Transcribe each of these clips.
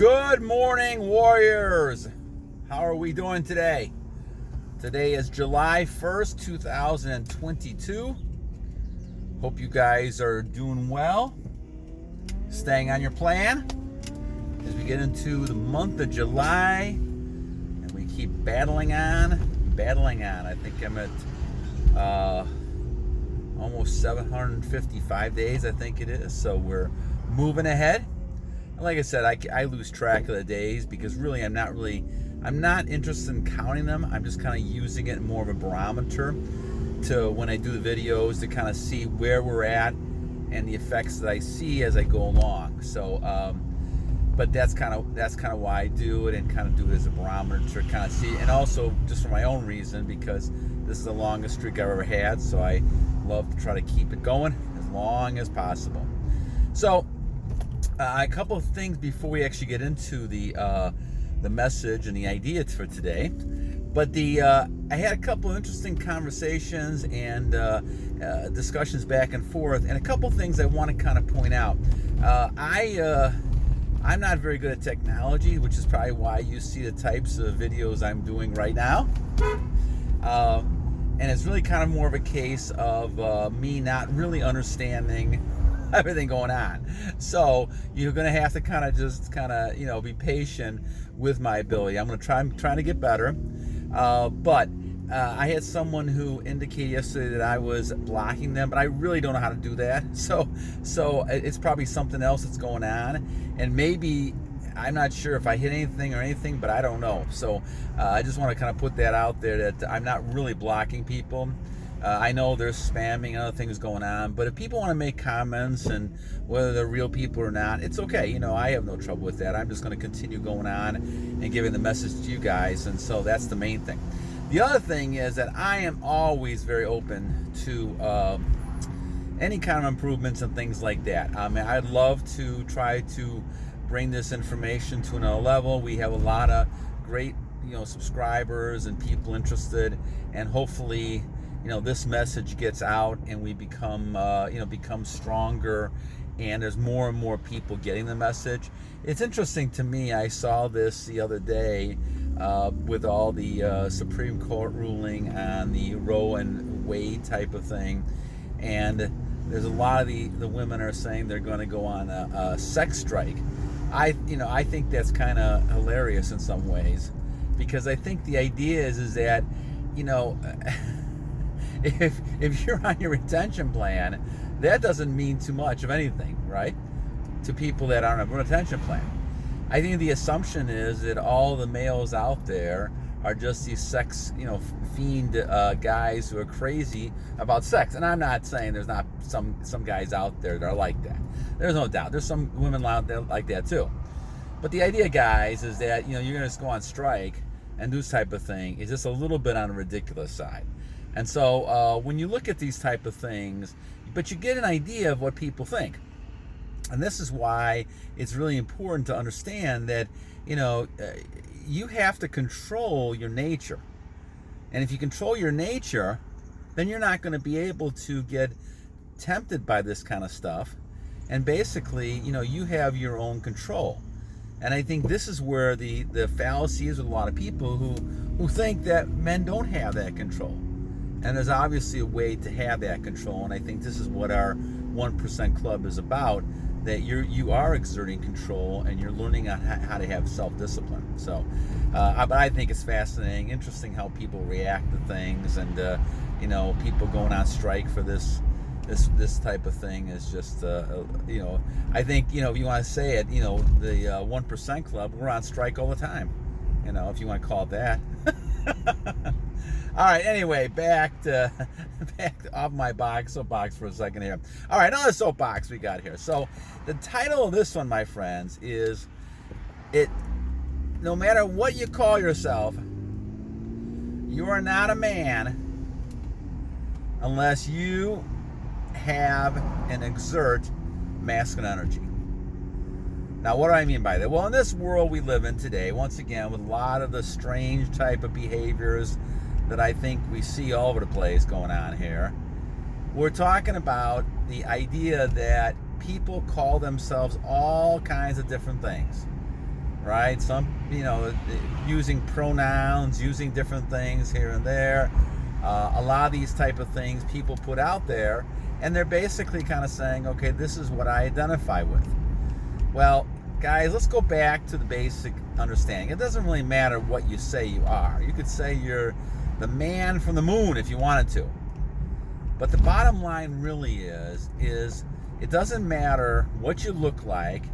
Good morning, warriors. How are we doing today? Today is July 1st, 2022. Hope you guys are doing well, staying on your plan as we get into the month of July and we keep battling on. I think I'm at almost 755 days, I think it is. So we're moving ahead. Like I said, I lose track of the days because really I'm not interested in counting them. I'm just kind of using it more of a barometer to when I do the videos to kind of see where we're at and the effects that I see as I go along. So, but that's kind of why I do it and kind of do it as a barometer to kind of see, and also just for my own reason because this is the longest streak I've ever had. So I love to try to keep it going as long as possible. So. A couple of things before we actually get into the message and the idea for today. But I had a couple of interesting conversations and discussions back and forth, and a couple of things I want to kind of point out. I'm not very good at technology, which is probably why you see the types of videos I'm doing right now. And it's really kind of more of a case of me not really understanding everything going on. So you're going to have to kind of be patient with my ability. I'm trying to get better. But I had someone who indicated yesterday that I was blocking them, but I really don't know how to do that. So it's probably something else that's going on, and maybe I'm not sure if I hit anything, but I don't know. So I just want to kind of put that out there that I'm not really blocking people. I know there's spamming and other things going on, but if people want to make comments and whether they're real people or not, it's okay. I have no trouble with that. I'm just going to continue going on and giving the message to you guys, and so that's the main thing. The other thing is that I am always very open to any kind of improvements and things like that. I mean, I'd love to try to bring this information to another level. We have a lot of great, subscribers and people interested, and hopefully this message gets out and we become stronger, and there's more and more people getting the message. It's interesting to me. I saw this the other day with all the Supreme Court ruling on the Roe and Wade type of thing, and there's a lot of the women are saying they're going to go on a sex strike. I think that's kind of hilarious in some ways, because I think the idea is that if you're on your retention plan, that doesn't mean too much of anything, right? To people that aren't on a retention plan. I think the assumption is that all the males out there are just these sex, fiend guys who are crazy about sex. And I'm not saying there's not some guys out there that are like that. There's no doubt. There's some women out there like that too. But the idea, guys, is that you're going to just go on strike and do this type of thing is just a little bit on the ridiculous side. And so when you look at these type of things, but you get an idea of what people think. And this is why it's really important to understand that, you have to control your nature. And if you control your nature, then you're not going to be able to get tempted by this kind of stuff. And basically, you have your own control. And I think this is where the fallacy is with a lot of people who think that men don't have that control. And there's obviously a way to have that control, and I think this is what our 1% Club is about, that you are exerting control and you're learning on how to have self-discipline. So, but I think it's fascinating, interesting how people react to things, and people going on strike for this type of thing is just I think if you want to say it, the 1% Club, we're on strike all the time, if you want to call it that. All right, anyway, back off my soapbox for a second here. All right, another soapbox we got here. So the title of this one, my friends, is no matter what you call yourself, you are not a man unless you have and exert masculine energy. Now, what do I mean by that? Well, in this world we live in today, once again, with a lot of the strange type of behaviors that I think we see all over the place going on here, we're talking about the idea that people call themselves all kinds of different things. right? Some, using pronouns, using different things here and there. A lot of these type of things people put out there, and they're basically kind of saying, okay, this is what I identify with. Well, guys, let's go back to the basic understanding. It doesn't really matter what you say you are. You could say you're the man from the moon if you wanted to. But the bottom line really is it doesn't matter what you look like.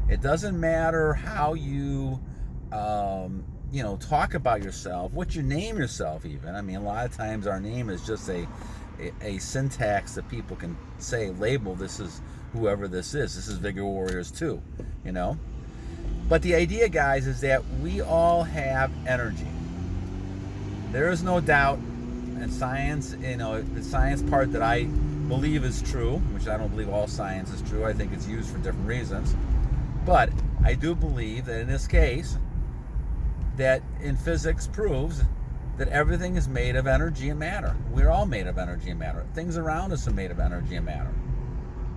It doesn't matter how you, talk about yourself, what you name yourself even. I mean, a lot of times our name is just a syntax that people can say, label, this is whoever this is. This is Vigor Warriors 2, But the idea, guys, is that we all have energy. There is no doubt, and science, the science part that I believe is true, which I don't believe all science is true. I think it's used for different reasons. But I do believe that in this case, that in physics proves that everything is made of energy and matter. We're all made of energy and matter. Things around us are made of energy and matter.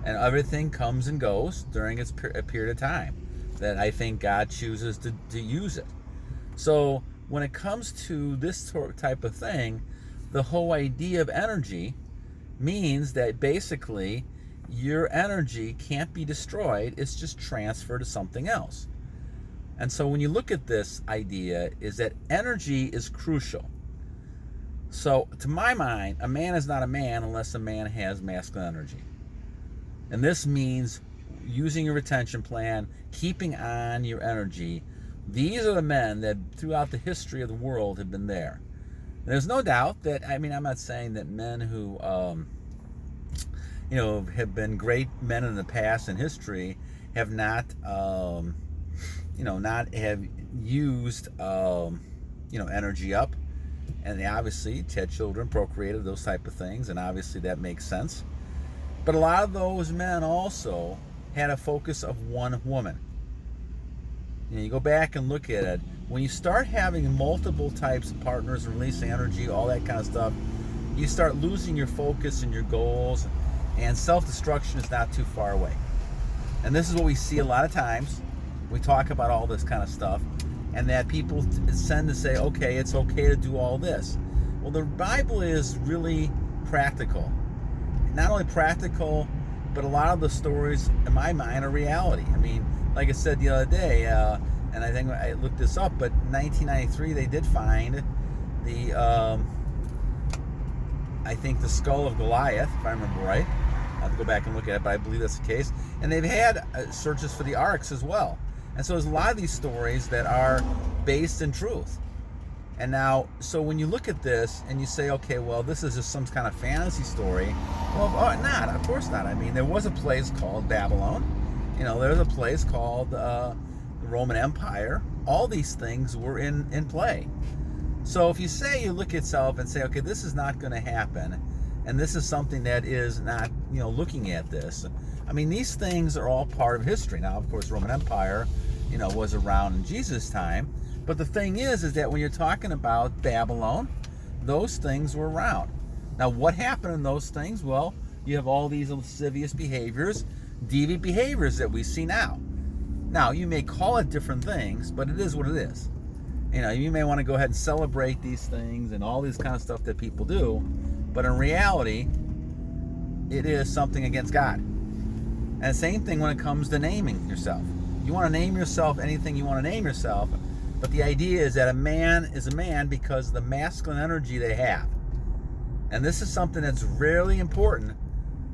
And everything comes and goes during a period of time that I think God chooses to use it. So when it comes to this type of thing, the whole idea of energy means that basically your energy can't be destroyed. It's just transferred to something else. And so when you look at this idea, is that energy is crucial. So to my mind, a man is not a man unless a man has masculine energy. And this means using your retention plan, keeping on your energy. These are the men that throughout the history of the world have been there. There's no doubt that, I'm not saying that men who, have been great men in the past in history have not, not have used, energy up. And they obviously had children, procreated, those type of things. And obviously that makes sense. But a lot of those men also had a focus of one woman. You go back and look at it. When you start having multiple types of partners, releasing energy, all that kind of stuff, you start losing your focus and your goals, and self-destruction is not too far away. And this is what we see a lot of times. We talk about all this kind of stuff, and that people tend to say, okay, it's okay to do all this. Well, the Bible is really practical. Not only practical, but a lot of the stories, in my mind, are reality. Like I said the other day, and I think I looked this up, but in 1993 they did find the, I think the skull of Goliath, if I remember right. I have to go back and look at it, but I believe that's the case. And they've had searches for the arks as well. And so there's a lot of these stories that are based in truth. And now, so when you look at this and you say, okay, well, this is just some kind of fantasy story. Well, not, of course not. There was a place called Babylon. There's a place called the Roman Empire. All these things were in play. So if you look at yourself and say, okay, this is not going to happen, and this is something that is not, looking at this. These things are all part of history. Now, of course, Roman Empire, was around in Jesus' time. But the thing is that when you're talking about Babylon, those things were around. Now, what happened in those things? Well, you have all these lascivious behaviors, deviant behaviors that we see now. Now, you may call it different things, but it is what it is. You may want to go ahead and celebrate these things and all this kind of stuff that people do, but in reality, it is something against God. And the same thing when it comes to naming yourself. You want to name yourself anything you want to name yourself, but the idea is that a man is a man because of the masculine energy they have. And this is something that's really important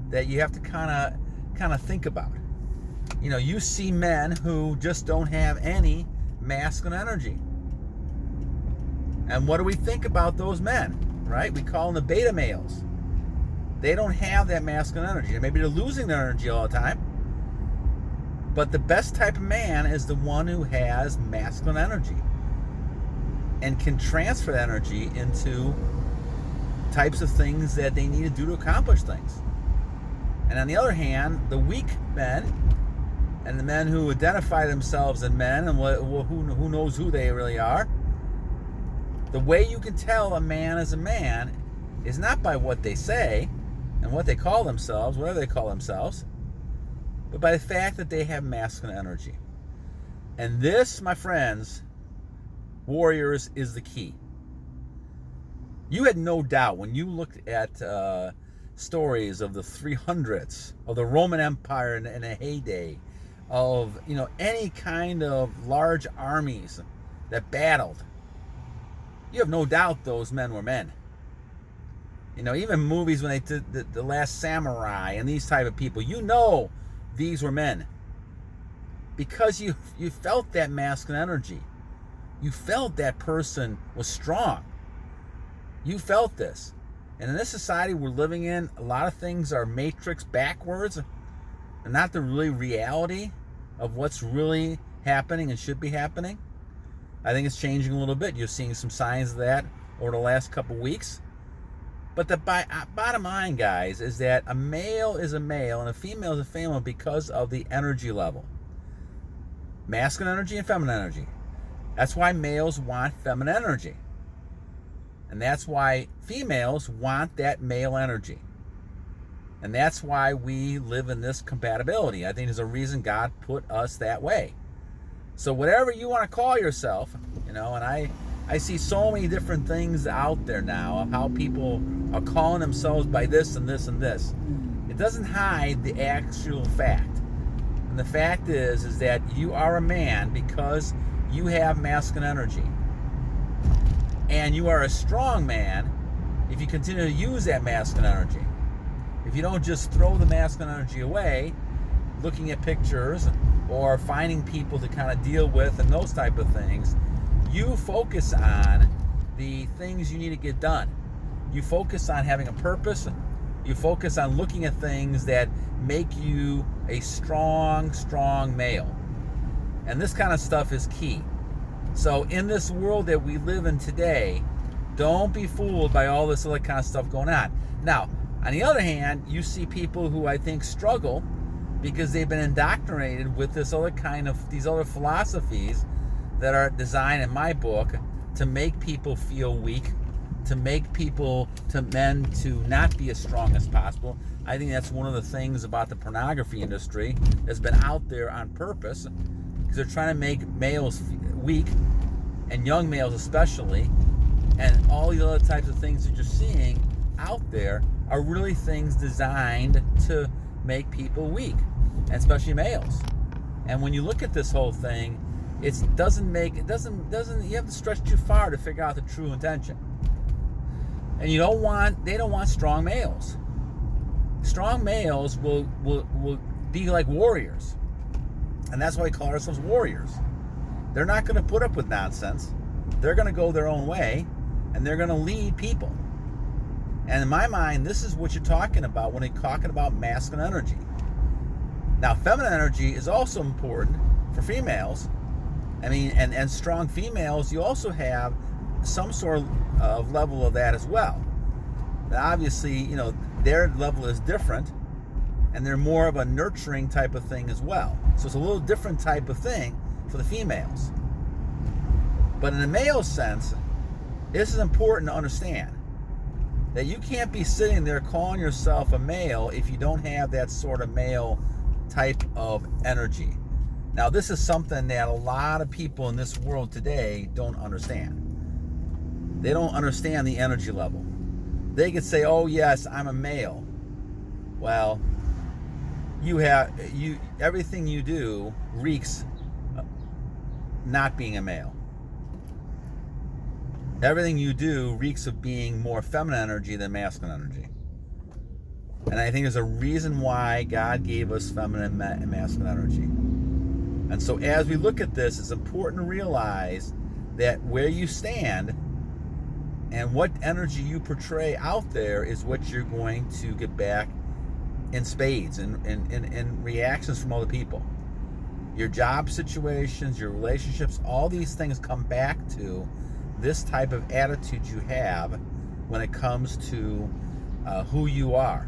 that you have to kind of think about. You see men who just don't have any masculine energy. And what do we think about those men, right? We call them the beta males. They don't have that masculine energy. Maybe they're losing their energy all the time. But the best type of man is the one who has masculine energy and can transfer that energy into types of things that they need to do to accomplish things. And on the other hand, the weak men and the men who identify themselves as men and who knows who they really are, the way you can tell a man is a man is not by what they say and what they call themselves, whatever they call themselves, but by the fact that they have masculine energy. And this, my friends, warriors, is the key. You had no doubt when you looked at stories of the 300s, of the Roman Empire in a heyday, of any kind of large armies that battled. You have no doubt those men were men. Even movies when they did the Last Samurai and these type of people, these were men. Because you felt that masculine energy. You felt that person was strong. You felt this. And in this society we're living in, a lot of things are matrix backwards and not the really reality of what's really happening and should be happening. I think it's changing a little bit. You're seeing some signs of that over the last couple weeks. But the bottom line, guys, is that a male is a male and a female is a female because of the energy level. Masculine energy and feminine energy. That's why males want feminine energy. And that's why females want that male energy. And that's why we live in this compatibility. I think there's a reason God put us that way. So whatever you want to call yourself, and I see so many different things out there now of how people are calling themselves by this and this and this. It doesn't hide the actual fact. And the fact is that you are a man because you have masculine energy. And you are a strong man if you continue to use that masculine energy. If you don't just throw the masculine energy away, looking at pictures or finding people to kind of deal with and those type of things, you focus on the things you need to get done. You focus on having a purpose. You focus on looking at things that make you a strong male. And this kind of stuff is key. So in this world that we live in today, don't be fooled by all this other kind of stuff going on. Now, on the other hand, you see people who I think struggle because they've been indoctrinated with these other philosophies that are designed in my book to make people feel weak, to make men to not be as strong as possible. I think that's one of the things about the pornography industry that's been out there on purpose, because they're trying to make males weak, and young males especially, and all the other types of things that you're seeing out there are really things designed to make people weak, and especially males. And when you look at this whole thing, you have to stretch too far to figure out the true intention. And they don't want strong males. Strong males will be like warriors. And that's why we call ourselves warriors. They're not going to put up with nonsense. They're going to go their own way, and they're going to lead people. And in my mind, this is what you're talking about when you're talking about masculine energy. Now, feminine energy is also important for females. I mean, and strong females, you also have some sort of level of that as well. But obviously, their level is different, and they're more of a nurturing type of thing as well. So it's a little different type of thing for the females. But in the male sense, this is important to understand, that you can't be sitting there calling yourself a male if you don't have that sort of male type of energy. Now, this is something that a lot of people in this world today don't understand. They don't understand the energy level. They could say, oh yes, I'm a male. Well, everything you do reeks not being a male. Everything you do reeks of being more feminine energy than masculine energy. And I think there's a reason why God gave us feminine and masculine energy. And so as we look at this, it's important to realize that where you stand and what energy you portray out there is what you're going to get back in spades and reactions from other people. Your job situations, your relationships, all these things come back to this type of attitude you have when it comes to who you are.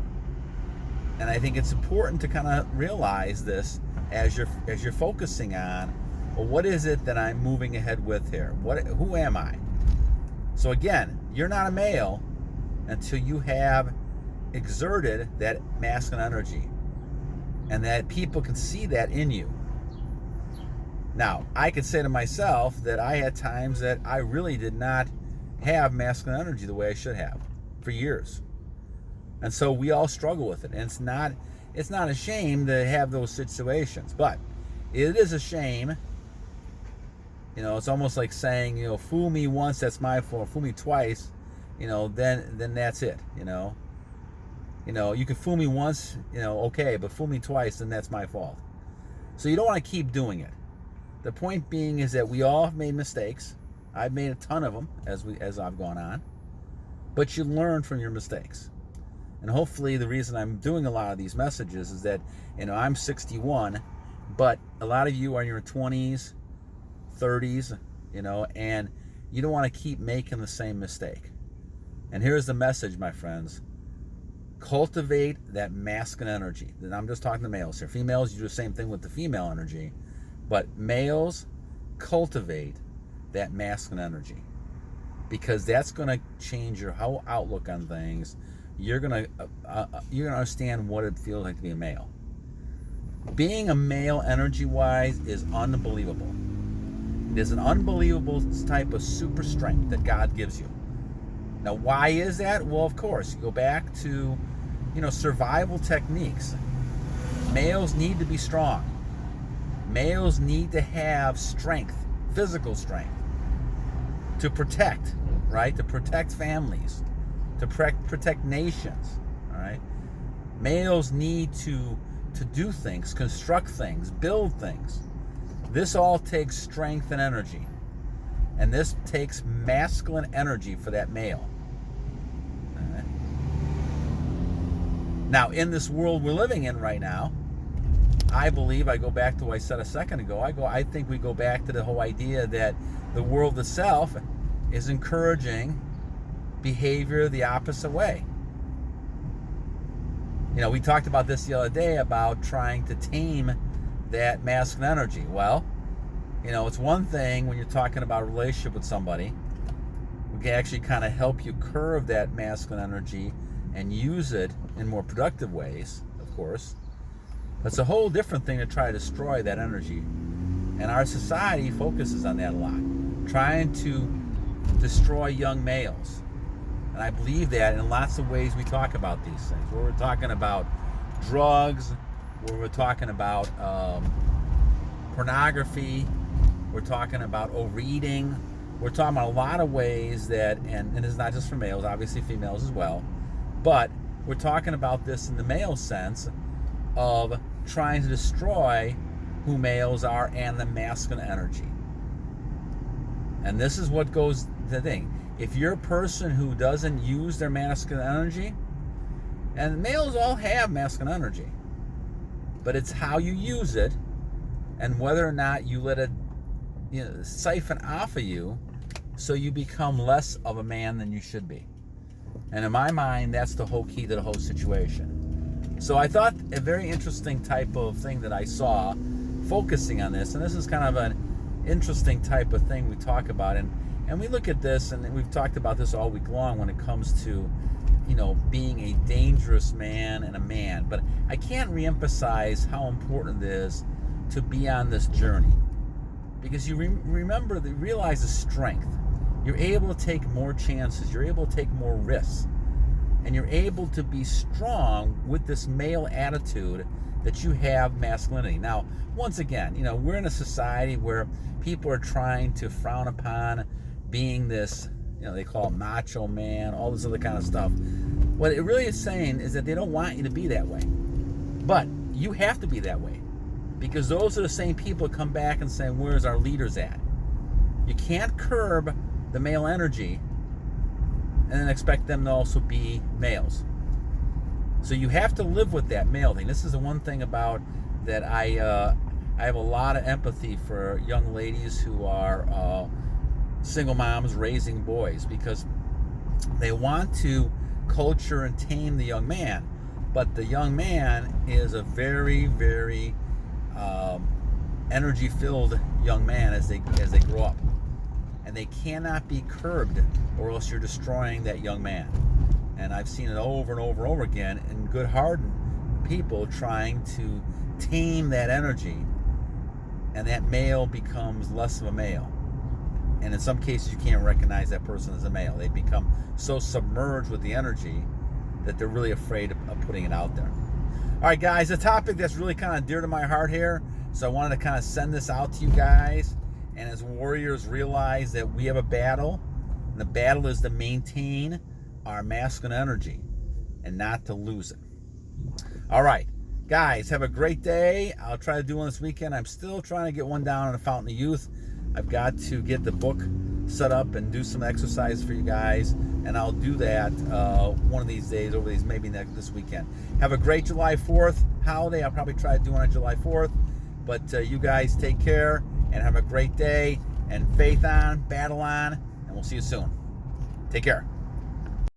And I think it's important to kind of realize this as you're focusing on, well, what is it that I'm moving ahead with here? Who am I? So again, you're not a male until you have exerted that masculine energy, and that people can see that in you. Now, I could say to myself that I had times that I really did not have masculine energy the way I should have for years. And so we all struggle with it. And it's not a shame to have those situations, but it is a shame. It's almost like saying, fool me once, that's my fault. Fool me twice, then that's it. You can fool me once, okay, but fool me twice, then that's my fault. So you don't want to keep doing it. The point being is that we all have made mistakes. I've made a ton of them as I've gone on, but you learn from your mistakes. And hopefully the reason I'm doing a lot of these messages is that, I'm 61, but a lot of you are in your 20s, 30s, and you don't want to keep making the same mistake. And here's the message, my friends. Cultivate that masculine energy. And I'm just talking to males here. Females, you do the same thing with the female energy. But males, cultivate that masculine energy. Because that's going to change your whole outlook on things. You're gonna understand what it feels like to be a male. Being a male energy-wise is unbelievable. It is an unbelievable type of super strength that God gives you. Now, why is that? Well, of course, you go back to, survival techniques. Males need to be strong. Males need to have strength, physical strength, to protect, right? To protect families. To protect nations, all right? Males need to do things, construct things, build things. This all takes strength and energy. And this takes masculine energy for that male. All right? Now, in this world we're living in right now, I believe, I go back to what I said a second ago, I think we go back to the whole idea that the world itself is encouraging behavior the opposite way. We talked about this the other day about trying to tame that masculine energy. Well, it's one thing when you're talking about a relationship with somebody. We can actually kind of help you curve that masculine energy and use it in more productive ways, of course. But it's a whole different thing to try to destroy that energy. And our society focuses on that a lot, trying to destroy young males. And I believe that in lots of ways we talk about these things. Where we're talking about drugs, where we're talking about pornography, we're talking about overeating. We're talking about a lot of ways that, and it's not just for males, obviously females as well, but we're talking about this in the male sense of trying to destroy who males are and the masculine energy. And this is what goes the thing. If you're a person who doesn't use their masculine energy, and males all have masculine energy, but it's how you use it and whether or not you let it siphon off of you so you become less of a man than you should be. And in my mind, that's the whole key to the whole situation. So I thought a very interesting type of thing that I saw focusing on this, and this is kind of an interesting type of thing we talk about, and we look at this, and we've talked about this all week long when it comes to, being a dangerous man and a man. But I can't reemphasize how important it is to be on this journey. Because you realize the strength. You're able to take more chances. You're able to take more risks. And you're able to be strong with this male attitude that you have masculinity. Now, once again, we're in a society where people are trying to frown upon being this, they call it macho man, all this other kind of stuff. What it really is saying is that they don't want you to be that way. But you have to be that way. Because those are the same people that come back and say, where's our leaders at? You can't curb the male energy and then expect them to also be males. So you have to live with that male thing. This is the one thing about that I have a lot of empathy for young ladies who are single moms raising boys, because they want to culture and tame the young man. But the young man is a very, very energy-filled young man as they grow up, and they cannot be curbed, or else you're destroying that young man. And I've seen it over and over and over again in good-hearted people trying to tame that energy, and that male becomes less of a male. And in some cases, you can't recognize that person as a male. They become so submerged with the energy that they're really afraid of putting it out there. All right, guys, a topic that's really kind of dear to my heart here. So I wanted to kind of send this out to you guys. And as warriors, realize that we have a battle. And the battle is to maintain our masculine energy and not to lose it. All right, guys, have a great day. I'll try to do one this weekend. I'm still trying to get one down on the Fountain of Youth. I've got to get the book set up and do some exercise for you guys, and I'll do that one of these days, over these maybe this weekend. Have a great July 4th holiday. I'll probably try to do one on July 4th, but you guys take care and have a great day, and faith on, battle on, and we'll see you soon. Take care.